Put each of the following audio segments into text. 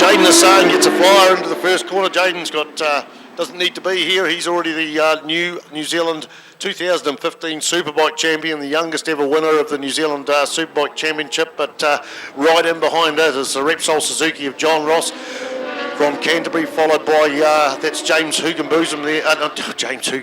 Jaden Hassan gets a flyer into the first corner. Jaden's got doesn't need to be here. He's already the New Zealand 2015 Superbike champion, the youngest ever winner of the New Zealand Superbike Championship. But right in behind it is the Repsol Suzuki of John Ross from Canterbury, followed by that's James Hugenbosom there.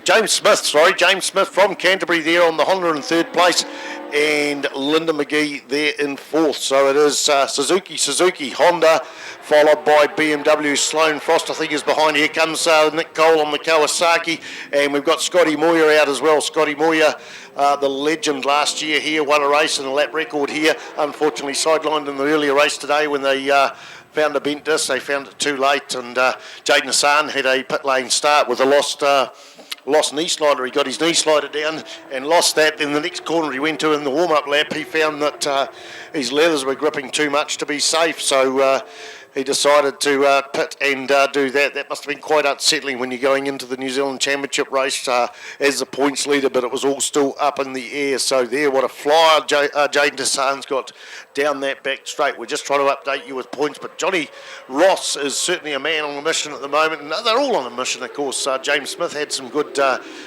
James Smith. Sorry, James Smith from Canterbury there on the Honda in third place, and Linda McGee there in fourth. So it is Suzuki, Honda, followed by BMW. Sloane Frost, I think, is behind. Here comes Nick Cole on the Kawasaki, and we've got Scotty Moyer out as well. Scotty Moyer, the legend last year here, won a race and a lap record here. Unfortunately sidelined in the earlier race today when they found a bent disc. They found it too late, and Jaden Hassan had a pit lane start with a lost knee slider. He got his knee slider down and lost that. In the next corner he went to in the warm-up lap, he found that his leathers were gripping too much to be safe, so he decided to pit and do that. That must have been quite unsettling when you're going into the New Zealand Championship race as the points leader, but it was all still up in the air. So there, what a flyer Jaden Hassan's got down that back straight. We're just trying to update you with points, but Johnny Ross is certainly a man on a mission at the moment, and they're all on a mission, of course. James Smith had some good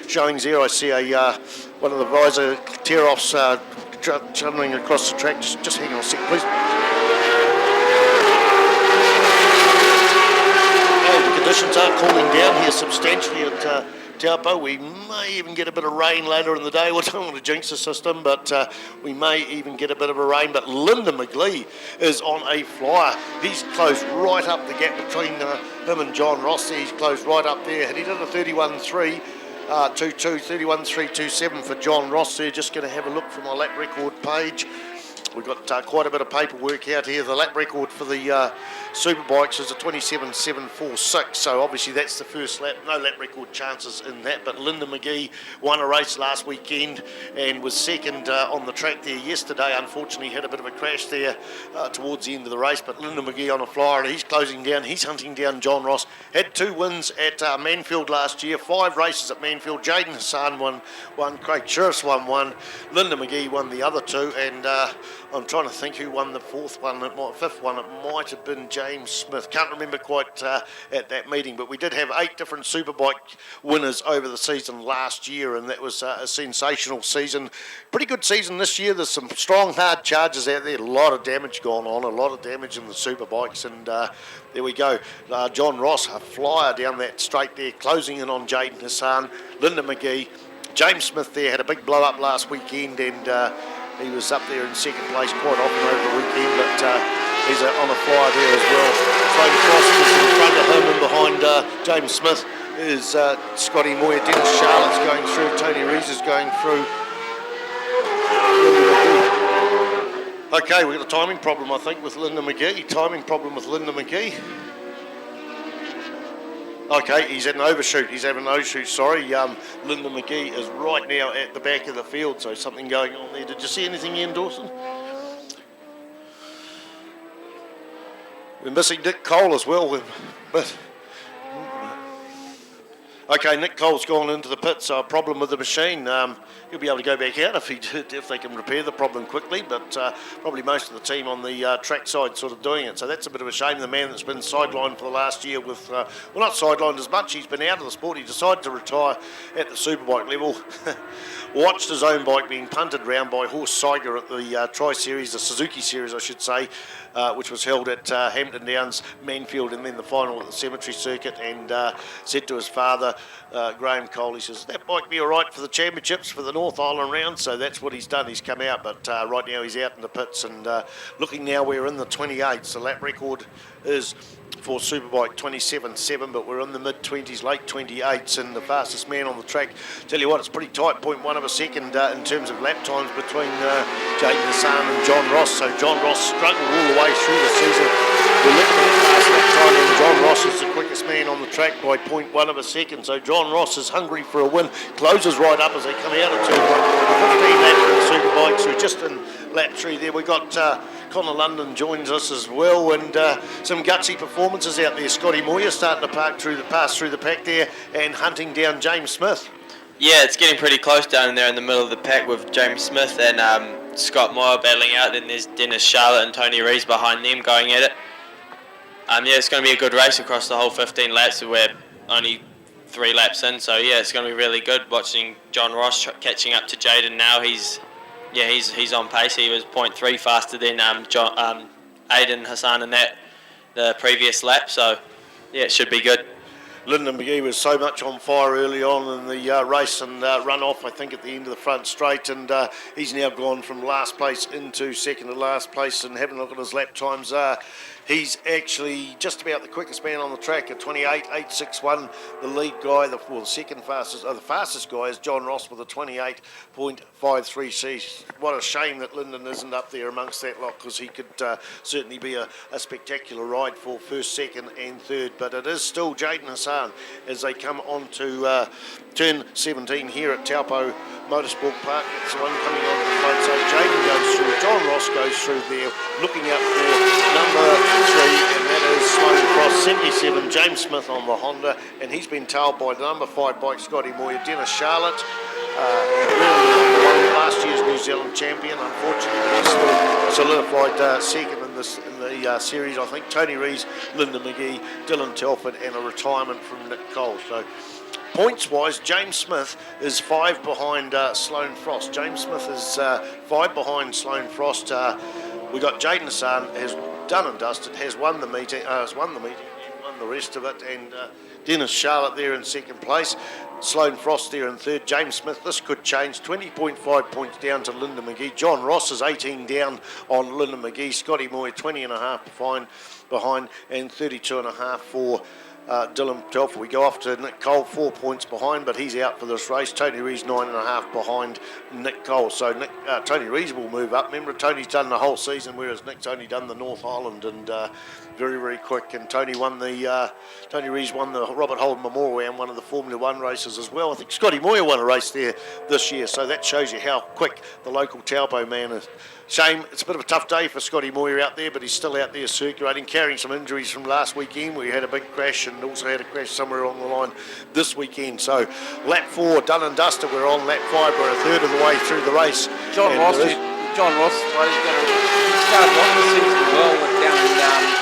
showings there. I see one of the visor tear-offs churning across the track. Just hang on a sec, please. Conditions are cooling down here substantially at Taupo. We may even get a bit of rain later in the day. We don't want to jinx the system, but we may even get a bit of a rain. But Linda McGee is on a flyer. He's closed right up the gap between him and John Ross. He's closed right up there. He did a 31.3. 31.327 for John Ross there. Just going to have a look from my lap record page. We've got quite a bit of paperwork out here. The lap record for the Superbikes is a 27.746, so obviously that's the first lap. No lap record chances in that, but Linda McGee won a race last weekend and was second on the track there yesterday. Unfortunately had a bit of a crash there towards the end of the race, but Linda McGee on a flyer, and he's closing down. He's hunting down John Ross. Had 2 wins at Manfield last year, 5 races at Manfield. Jaden Hassan won one, Craig Sheriffs won one, Linda McGee won the other 2, and I'm trying to think who won the fifth one. It might have been James Smith. Can't remember quite at that meeting, but we did have 8 different Superbike winners over the season last year, and that was a sensational season. Pretty good season this year. There's some strong, hard charges out there. A lot of damage going on, a lot of damage in the Superbikes, and there we go. John Ross, a flyer down that straight there, closing in on Jaden Hassan, Linda McGee. James Smith there had a big blow up last weekend, and he was up there in second place quite often over the weekend, but he's on a flyer there as well. Sloane Frost is in front of him, and behind James Smith is Scotty Moyer. Dennis Charlotte's going through, Tony Rees is going through. Okay, we've got a timing problem, I think, with Linda McGee. Timing problem with Linda McGee. Okay, he's having an overshoot, sorry. Linda McGee is right now at the back of the field, so something going on there. Did you see anything, Ian Dawson? We're missing Nick Cole as well, but... Okay, Nick Cole's gone into the pit, so a problem with the machine. He'll be able to go back out if they can repair the problem quickly, but probably most of the team on the track side sort of doing it. So that's a bit of a shame. The man that's been sidelined for the last year with, well, not sidelined as much, he's been out of the sport. He decided to retire at the Superbike level. Watched his own bike being punted round by Horst Seiger at the Tri-Series, the Suzuki Series, I should say, which was held at Hampton Downs, Manfield, and then the final at the Cemetery Circuit, and said to his father, Graham Cole, he says, that bike be all right for the championships, for the North Island round, so that's what he's done. He's come out, but right now he's out in the pits, and looking now, we're in the 28s. The lap record is for Superbike 27.7, but we're in the mid-20s, late 28s, and the fastest man on the track. Tell you what, it's pretty tight, 0.1 of a second in terms of lap times between Jaden Hassan and John Ross. So John Ross struggled all the way through the season. We're looking at fast lap time, and John Ross is the quickest man on the track by 0.1 of a second. So John Ross is hungry for a win, closes right up as they come out of turn 1. 15 laps for the Superbikes, so just in lap 3 there. We got Connor London joins us as well, and some gutsy performances out there. Scotty Moyer starting to pass through the pack there and hunting down James Smith. Yeah, it's getting pretty close down there in the middle of the pack with James Smith and Scott Moyer battling out. Then there's Dennis Charlotte and Tony Rees behind them going at it. Yeah, it's going to be a good race across the whole 15 laps. We're only 3 laps in, so yeah, it's going to be really good watching John Ross catching up to Jaden now. He's on pace. He was 0.3 faster than Aiden Hassan in the previous lap, so yeah, it should be good. Lyndon McGee was so much on fire early on in the race and run off, I think, at the end of the front straight, and he's now gone from last place into second to last place, and having a look at his lap times, he's actually just about the quickest man on the track at 28.861. The lead guy, the second fastest, the fastest guy is John Ross with a 28.53. What a shame that Lyndon isn't up there amongst that lot, because he could certainly be a spectacular ride for first, second and third, but it is still Jaden Hassan as they come on to turn 17 here at Taupo Motorsport Park. It's the one coming on to the front, so Jaden goes through, John Ross goes through there, looking up for number 3, and that is Sloan Cross 77, James Smith on the Honda, and he's been tailed by the number 5 bike, Scotty Moyer. Dennis Charlotte, really last year's New Zealand champion, unfortunately he's still solidified second in the series. I think Tony Rees, Lyndon McGee, Dylan Telford, and a retirement from Nick Cole. So points-wise, James Smith is 5 behind Sloan Frost. James Smith is 5 behind Sloan Frost. We got Jaden Hassan has done and dusted, has won the meeting, won the rest of it, and Dennis Charlotte there in second place. Sloan Frost there in third. James Smith, this could change. 20.5 points down to Lyndon McGee. John Ross is 18 down on Lyndon McGee. Scotty Moy 20.5 behind, and 32.5 for Dylan Telford. We go off to Nick Cole, 4 points behind, but he's out for this race. Tony Rees 9.5 behind Nick Cole. So Tony Rees will move up. Remember, Tony's done the whole season, whereas Nick's only done the North Island, and very, very quick. And Tony Rees won the Robert Holden Memorial and one of the Formula One races as well. I think Scotty Moyer won a race there this year, so that shows you how quick the local Taupo man is. Shame, it's a bit of a tough day for Scotty Moyer out there, but he's still out there circulating, carrying some injuries from last weekend where he had a big crash and also had a crash somewhere along the line this weekend. So lap 4, done and dusted. We're on lap 5. We're a third of the way through the race. John Ross, he started off the season well down in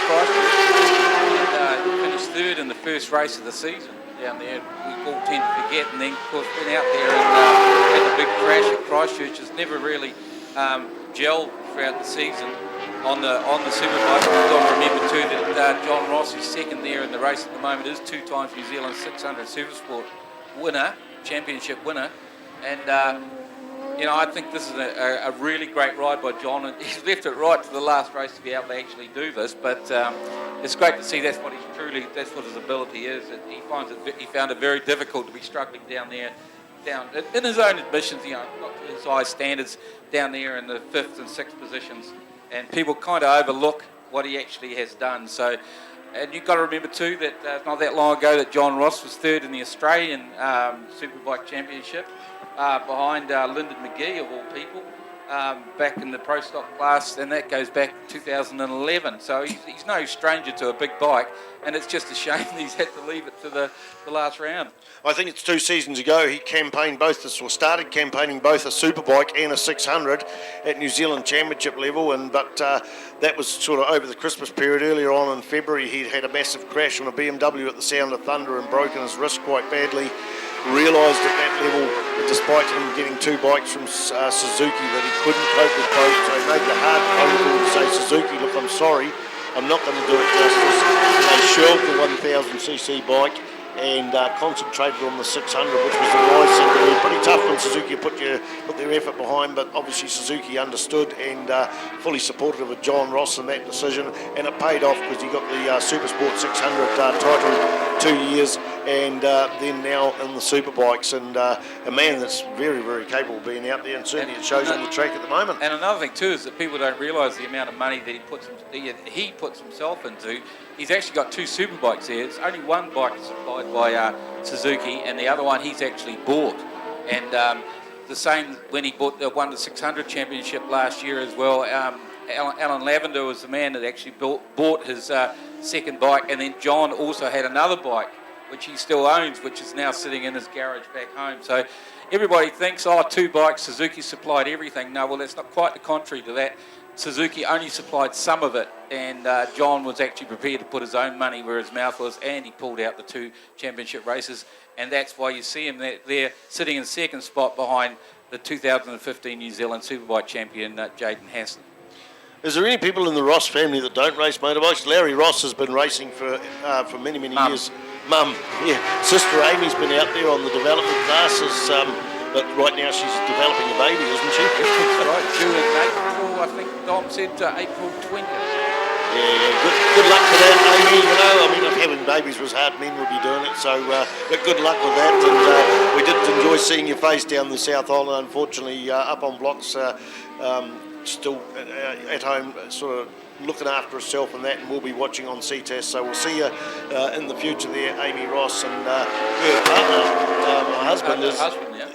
Christchurch, and finished third in the first race of the season down there. We all tend to forget, and then of course been out there and had the big crash at Christchurch. Has never really gelled throughout the season on the superbike. We've got to remember too that John Ross, who's second there in the race at the moment, is 2 times New Zealand 600 Supersport winner, championship winner, and I think this is a really great ride by John, and he's left it right to the last race to be able to actually do this, but it's great to see that's what his ability is. He found it very difficult to be struggling down there, in his own admissions, not to his high standards, down there in the 5th and 6th positions, and people kind of overlook what he actually has done. So, and you've got to remember too that not that long ago that John Ross was 3rd in the Australian Superbike Championship behind Lyndon McGee of all people, back in the Pro Stock class, and that goes back to 2011. So he's no stranger to a big bike, and it's just a shame that he's had to leave it to the last round. I think it's 2 seasons ago he started campaigning both a superbike and a 600 at New Zealand Championship level, but that was sort of over the Christmas period. Earlier on in February, he'd had a massive crash on a BMW at the Sound of Thunder and broken his wrist quite badly. Realised at that level that despite him getting 2 bikes from Suzuki that he couldn't cope with both, so he made the hard phone call to say, Suzuki, look, I'm sorry, I'm not going to do it justice. They shelved the 1000cc bike and concentrated on the 600, which was the wise thing to do. Pretty tough when Suzuki put their effort behind, but obviously Suzuki understood and fully supportive of John Ross in that decision, and it paid off because he got the Supersport 600 title 2 years, and then now in the superbikes, and a man that's very, very capable of being out there, and certainly it shows on the track at the moment. And another thing too is that people don't realise the amount of money that he puts himself into. He's actually got 2 superbikes there. It's only one bike supplied by Suzuki, and the other one he's actually bought. And the same when he won the 600 championship last year as well. Alan Lavender was the man that actually bought his second bike, and then John also had another bike which he still owns, which is now sitting in his garage back home. So everybody thinks, 2 bikes, Suzuki supplied everything. No, well, that's not quite the contrary to that. Suzuki only supplied some of it, and John was actually prepared to put his own money where his mouth was, and he pulled out the 2 championship races, and that's why you see him there sitting in second spot behind the 2015 New Zealand Superbike champion Jaden Hassan. Is there any people in the Ross family that don't race motorbikes? Larry Ross has been racing for many, many years. Mum, yeah. Sister Amy's been out there on the development classes, but right now she's developing a baby, isn't she? That's right, due in April, I think Dom said April 20th. Yeah. Good luck for that, Amy. You know, I mean, if having babies was hard, men would be doing it. So, but good luck with that. And we did enjoy seeing your face down the South Island. Unfortunately, up on blocks, still at home, sort of looking after herself and that, and we'll be watching on Ctas. So we'll see you in the future there, Amy Ross, and her partner, my husband,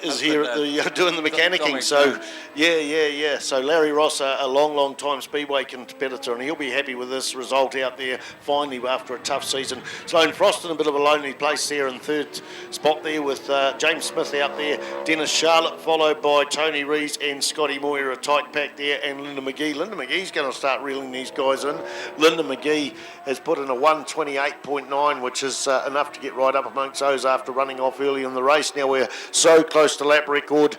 is here at the doing the mechanicking. So yeah. So Larry Ross, a long time speedway competitor, and he'll be happy with this result out there finally after a tough season. Sloane Frost in a bit of a lonely place there in third spot there with James Smith out there, Dennis Charlotte followed by Tony Rees and Scotty Moyer, a tight pack there, and Linda McGee. Linda McGee's going to start reeling these guys in. Linda McGee has put in a 1:28.9, which is enough to get right up amongst those after running off early in the race. Now we're so close to lap record.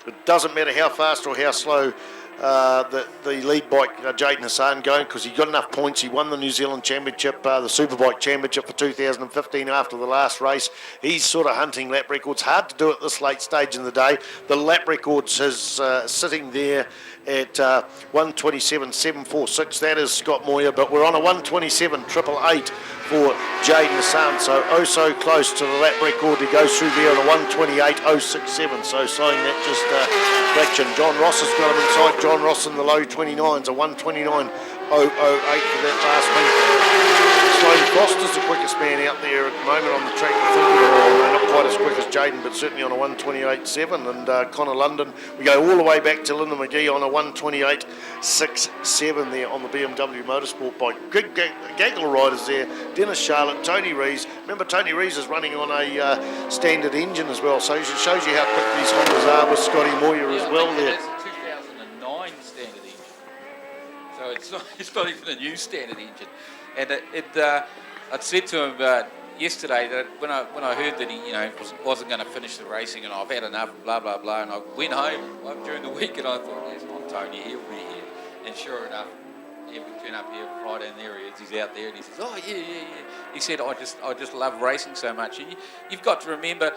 It doesn't matter how fast or how slow the lead bike, Jaden Hassan, going, because he got enough points. He won the New Zealand Championship, the Superbike Championship for 2015 after the last race. He's sort of hunting lap records. Hard to do at this late stage in the day. The lap records is sitting there at 1:27.746. That is Scott Moyer, but we're on a 1:27.888 for Jaden Hassan. So close to the lap record. He goes through there on a 1:28.067. So slowing that just fraction. John Ross has got him inside. John Ross in the low 29s, a 1:29.008 for that last one. Sloane Frost is the quickest man out there at the moment on the track. I think, not quite as quick as Jaden, but certainly on a 1:28.7. And Connor London, we go all the way back to Linda McGee on a 1:28.67 there on the BMW Motorsport bike. Good gaggle of riders there. Dennis Charlotte, Tony Rees. Remember, Tony Rees is running on a standard engine as well, so it shows you how quick these Hondas are with Scotty Moyer as well there. That's a 2009 standard engine, so it's not even a new standard engine. And I said to him yesterday that when I heard that he wasn't going to finish the racing and I've had enough, blah blah blah, and I went home during the week and I thought, that's not Tony, he'll be here. And sure enough, we turn up here Friday and there he is. He's out there and he says, oh yeah. He said, I just love racing so much. And you've got to remember,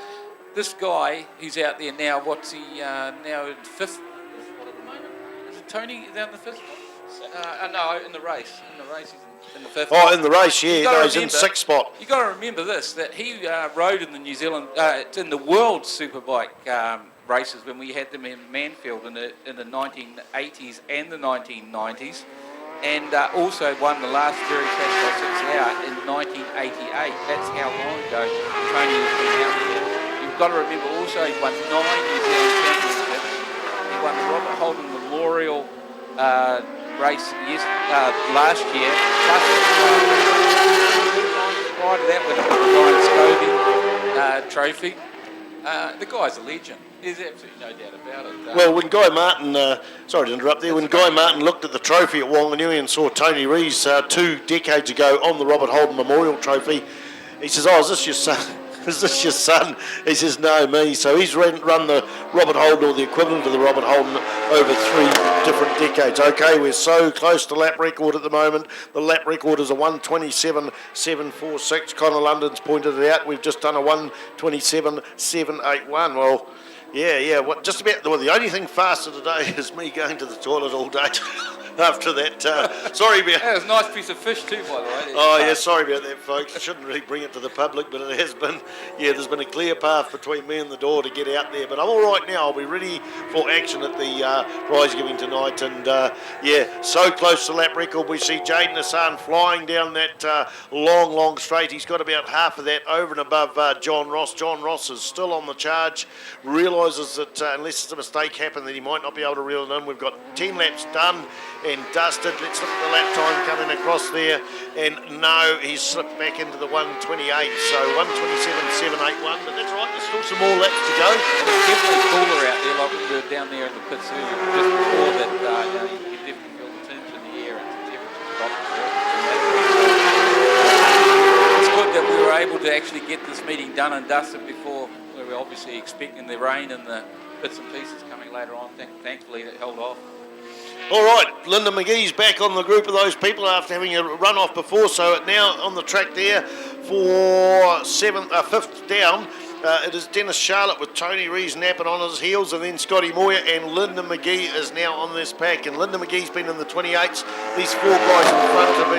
this guy who's out there now, what's he now in fifth? What at the moment? Is it Tony down the fifth? No, in the race. He's in the fifth. Oh, in the race, yeah. No, he's in sixth spot. You've got to remember this, that he rode in the New Zealand, in the World Superbike races when we had them in Manfield in the 1980s and the 1990s, and also won the last Very Fast by 6 hour in 1988. That's how long ago Tony has been out there. You've got to remember also he won 9 New Zealand championships. He won the Robert Holden Memorial race last year. Plus, prior to that, with the Brian Scobie trophy. The guy's a legend. There's absolutely no doubt about it. Well, when Guy Martin, sorry to interrupt there, when Guy Martin looked at the trophy at Whanganui and saw Tony Rees 2 decades ago on the Robert Holden Memorial Trophy, he says, oh, is this your son? Is this your son? He says, no, me. So he's run the Robert Holden, or the equivalent of the Robert Holden, over 3 different decades. Okay, we're so close to lap record at the moment. The lap record is a 1:27.746. Connor London's pointed it out. We've just done a 1:27.781. Well, yeah. Just about. Well, the only thing faster today is me going to the toilet all day. After that, sorry about that was a nice piece of fish too, by the way. Oh yeah, sorry about that, folks. I shouldn't really bring it to the public, but it has been. Yeah, there's been a clear path between me and the door to get out there. But I'm all right now. I'll be ready for action at the prize giving tonight. And so close to lap record. We see Jaden Hassan flying down that long straight. He's got about half of that over and above John Ross. John Ross is still on the charge. Realises that unless there's a mistake happened, that he might not be able to reel it in. We've got 10 laps done and dusted. Let's look at the lap time coming across there, and no, he's slipped back into the 1:28, so 1:27.781, but that's right, there's still some more laps to go. And it's definitely cooler out there, like we were down there in the pits earlier, just before that, you definitely feel the able to actually get this meeting done and dusted before we were obviously expecting the rain and the bits and pieces coming later on. Thankfully, it held off. All right, Linda McGee's back on the group of those people after having a run off before, so now on the track there for fifth down. It is Dennis Charlotte with Tony Rees napping on his heels, and then Scotty Moyer, and Linda McGee is now on this pack. And Linda McGee's been in the 28s. These four guys in front have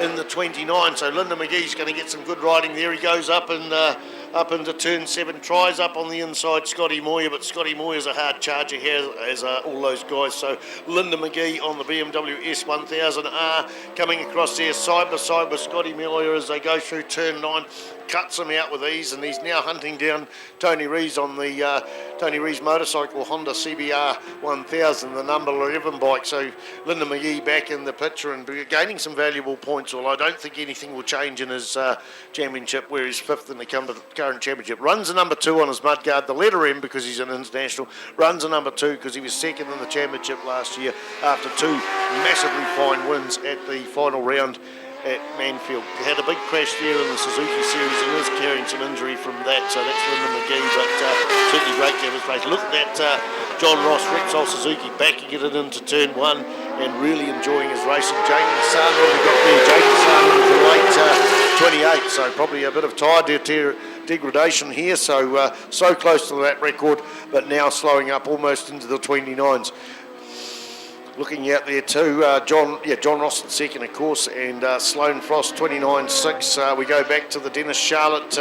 been in the 29. So Linda McGee's going to get some good riding there. He goes up up into turn 7, tries up on the inside Scotty Moyer, but Scotty Moyer's a hard charger here, as all those guys. So Linda McGee on the BMW S1000R coming across there side by side with Scotty Moyer as they go through turn 9. Cuts him out with ease, and he's now hunting down Tony Rees on the Tony Rees motorcycle Honda CBR 1000, the number 11 bike. So Linda McGee back in the picture and gaining some valuable points, although I don't think anything will change in his championship, where he's 5th in the current championship. Runs a number 2 on his mudguard, the letter M because he's an international. Runs a number 2 because he was 2nd in the championship last year after 2 massively fine wins at the final round at Manfield. He had a big crash there in the Suzuki Series and is carrying some injury from that, so that's Linda McGee, but certainly great to have his race. Look at that John Ross Repsol Suzuki backing it into turn 1 and really enjoying his racing. Jake Hassan, what have we got there? Jake Hassan into late 28, so probably a bit of tyre degradation here, so close to that record, but now slowing up almost into the 29s. Looking out there too, John Ross in second, of course, and Sloane Frost 29.6. We go back to the Dennis Charlotte,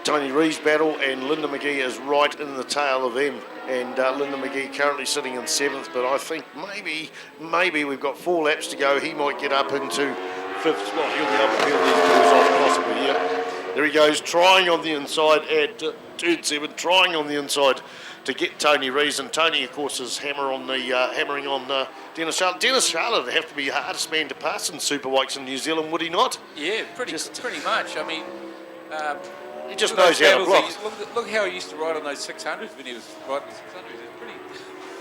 Tony Rees battle, and Linda McGee is right in the tail of them. And Linda McGee currently sitting in 7th, but I think maybe we've got 4 laps to go. He might get up into 5th spot. He'll be able to peel these doors off possibly here. There he goes, trying on the inside at turn 7, trying on the inside to get Tony Rees, and Tony, of course, is hammering on Dennis Charlotte. Dennis Charlotte would have to be the hardest man to pass in superbikes in New Zealand, would he not? Yeah, pretty much. I mean, he just knows how to block. Look how he used to ride on those 600s when he was riding the 600s.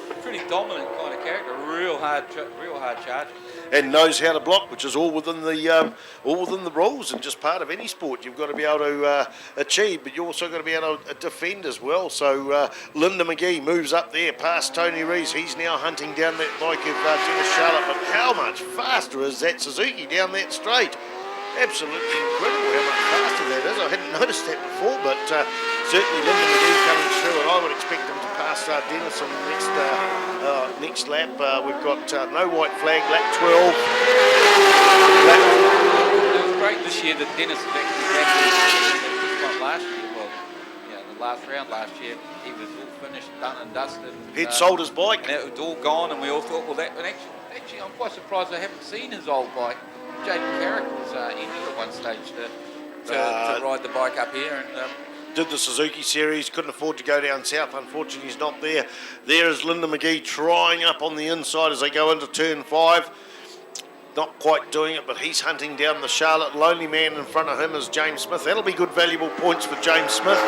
He's pretty dominant kind of character, real hard charger. And knows how to block, which is all within the rules and just part of any sport. You've got to be able to achieve, but you also got to be able to defend as well. So Linda McGee moves up there past Tony Rees. He's now hunting down that bike of Dennis Charlotte. But how much faster is that Suzuki down that straight? Absolutely incredible how much faster that is. I hadn't noticed that before, but certainly Linda McGee coming through, and I would expect him to pass Dennis on the next lap. We've got no white flag, lap 12. It was great this year that Dennis was actually back this time last year. Well, the last round last year, he was all finished, done and dusted. He'd sold his bike. And it was all gone, and we all thought, well, actually, I'm quite surprised I haven't seen his old bike. Jaden Carrick was injured at one stage to ride the bike up here, and did the Suzuki Series, couldn't afford to go down south. Unfortunately, he's not there. There is Linda McGee trying up on the inside as they go into turn 5. Not quite doing it, but he's hunting down the Charlotte. Lonely man in front of him is James Smith. That'll be good, valuable points for James Smith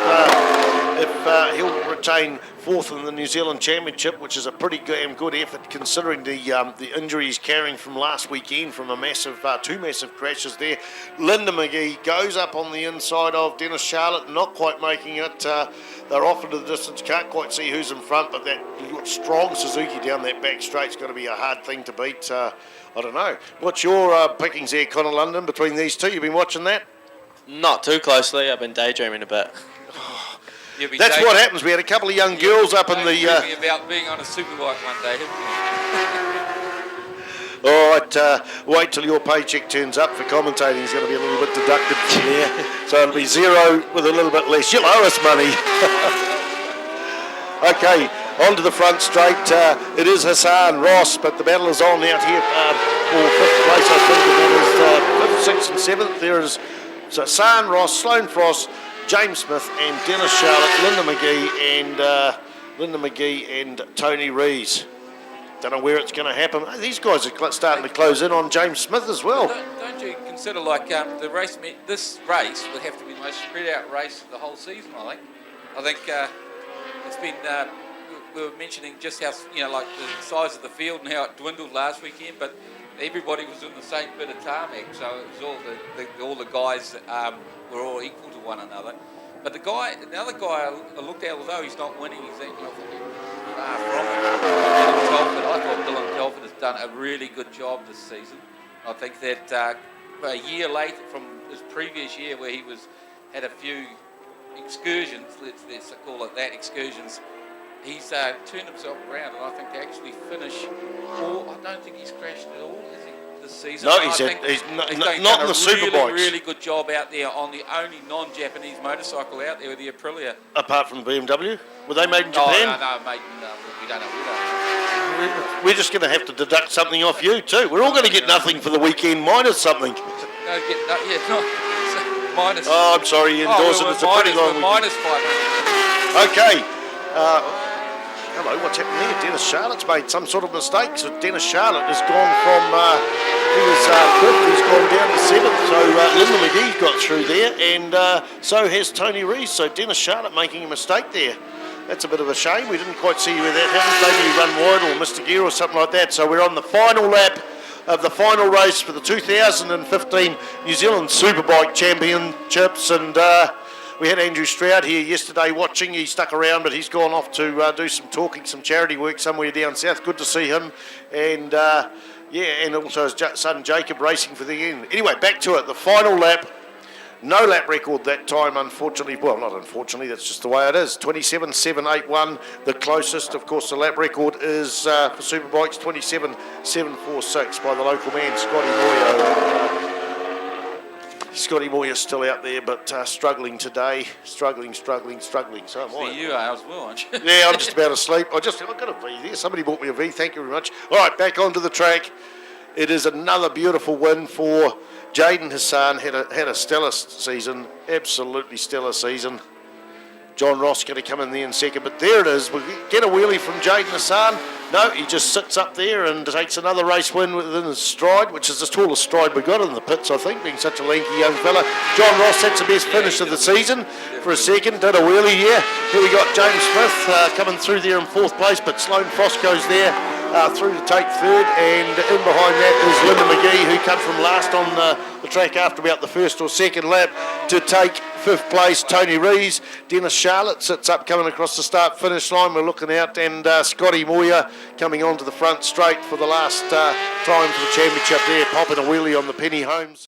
if he'll retain 4th in the New Zealand Championship, which is a pretty good effort considering the injury he's carrying from last weekend from a 2 massive crashes there. Linda McGee goes up on the inside of Dennis Charlotte, not quite making it. They're off into the distance, can't quite see who's in front, but that strong Suzuki down that back straight's going to be a hard thing to beat. I don't know. What's your pickings there, Connor London, between these two? You've been watching that? Not too closely. I've been daydreaming a bit. That's what happens. We had a couple of young girls up in the... about being on a superbike one day, haven't you? All right, wait till your paycheck turns up for commentating. It's going to be a little bit deducted from there. So it'll be 0 with a little bit less. You'll owe us money. Okay, on to the front straight. It is Hassan Ross, but the battle is on out here for 5th place. I think it is 5th, 6th and 7th. There is Hassan Ross, Sloane Frost, James Smith and Dennis Charlotte, Linda McGee and Tony Rees. Don't know where it's going to happen. These guys are starting to close in on James Smith as well. Don't you consider the race? This race would have to be the most spread out race of the whole season. I think it's been. We were mentioning just how like the size of the field and how it dwindled last weekend, but everybody was in the same bit of tarmac, so it was all the guys were all equal to one another. But the other guy I looked at, although he's not winning, he's actually far from it. Dylan Telford, I thought Dylan Telford has done a really good job this season. I think that a year late from his previous year, where he had a few excursions, let's call it that, excursions. He's turned himself around, and I think to actually finish. I don't think he's crashed at all, has he, this season? No, he's not in done the a Superbikes. really good job out there on the only non-Japanese motorcycle out there with the Aprilia. Apart from the BMW, were they made in Oh, Japan? no, mate, no, we don't know. We're just going to have to deduct something off you too. We're all going to get nothing for the weekend minus something. Minus. Oh, I'm sorry, you endorse it. It's a pretty long weekend. Minus 500. Okay. Hello, what's happened there? Dennis Charlotte's made some sort of mistake. So Dennis Charlotte has gone from, he was fifth, he's gone down to seventh. So Lyndon McGee got through there, and so has Tony Rees. So Dennis Charlotte making a mistake there. That's a bit of a shame. We didn't quite see where that happened. Maybe he run wide or missed a gear or something like that. So we're on the final lap of the final race for the 2015 New Zealand Superbike Championships, and we had Andrew Stroud here yesterday watching. He stuck around, but he's gone off to do some talking, some charity work somewhere down south. Good to see him, and and also his son Jacob racing for the end. Anyway, back to it. The final lap. No lap record that time, unfortunately. Well, not unfortunately, that's just the way it is. 27.781, the closest. Of course, the lap record is, for Superbikes, 27.746 by the local man, Scotty Moyer. Scotty Moyer's still out there, but struggling today. Struggling. So am I. You are as well, aren't you? Yeah, I'm just about asleep. I've got a V there. Somebody bought me a V. Thank you very much. All right, back onto the track. It is another beautiful win for Jaden Hassan. Had a stellar season, absolutely stellar season. John Ross going to come in there in second, but there it is. We get a wheelie from Jaden Hassan. No, he just sits up there and takes another race win within his stride, which is the tallest stride we got in the pits, I think, being such a lanky young fella. John Ross, that's the best finish of the season for a second. Did a wheelie here. Here we got James Smith coming through there in fourth place, but Sloane Frost goes there through to take third, and in behind that is Lyndon McGee, who came from last on the track after about the first or second lap to take fifth place. Tony Rees, Dennis Charlotte sits up coming across the start finish line. We're looking out, and Scotty Moyer coming onto the front straight for the last time for the championship there, popping a wheelie on the Penny Holmes.